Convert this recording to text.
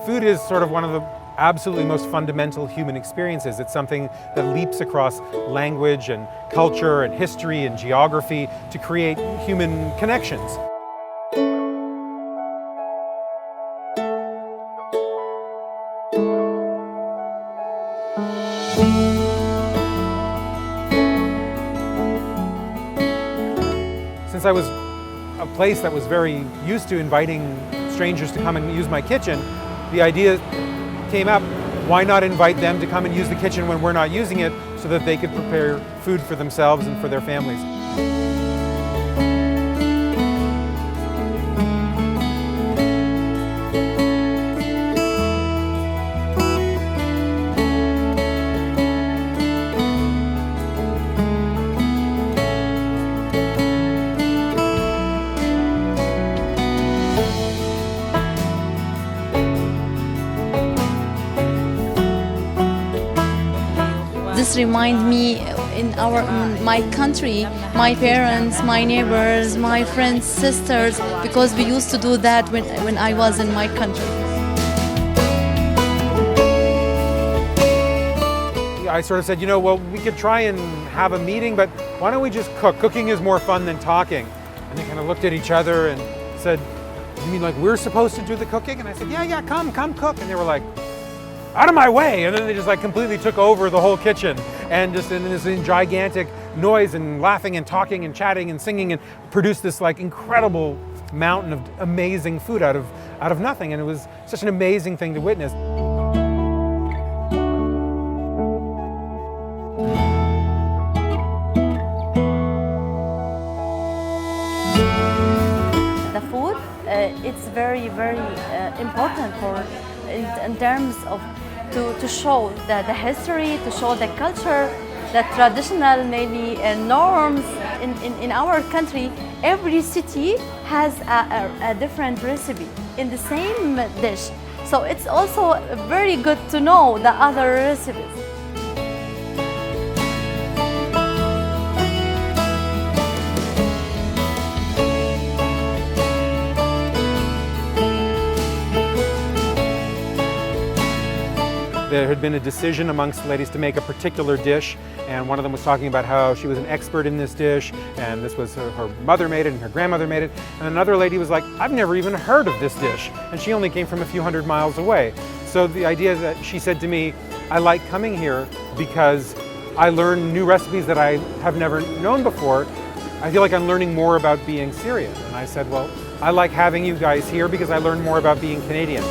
Food is sort of one of the absolutely most fundamental human experiences. It's something that leaps across language and culture and history and geography to create human connections. Since I was a place that was very used to inviting strangers to come and use my kitchen, the idea came up, why not invite them to come and use the kitchen when we're not using it so that they could prepare food for themselves and for their families. This reminds me in my country, my parents, my neighbors, my friends, sisters, because we used to do that when I was in my country. I sort of said, well, we could try and have a meeting, but why don't we just cook? Cooking is more fun than talking. And they kind of looked at each other and said, you mean like we're supposed to do the cooking? And I said, yeah, come cook. And they were like, out of my way, and then they just like completely took over the whole kitchen and just in this gigantic noise and laughing and talking and chatting and singing and produced this like incredible mountain of amazing food out of nothing, and it was such an amazing thing to witness. The food, it's very important for in terms of to show the history, to show the culture, the traditional maybe norms in our country. Every city has a different recipe in the same dish, so it's also very good to know the other recipes. There had been a decision amongst the ladies to make a particular dish, and one of them was talking about how she was an expert in this dish, and this was her mother made it and her grandmother made it, and another lady was like, I've never even heard of this dish, and she only came from a few hundred miles away. So the idea that she said to me, I like coming here because I learn new recipes that I have never known before. I feel like I'm learning more about being Syrian. And I said, well, I like having you guys here because I learn more about being Canadian.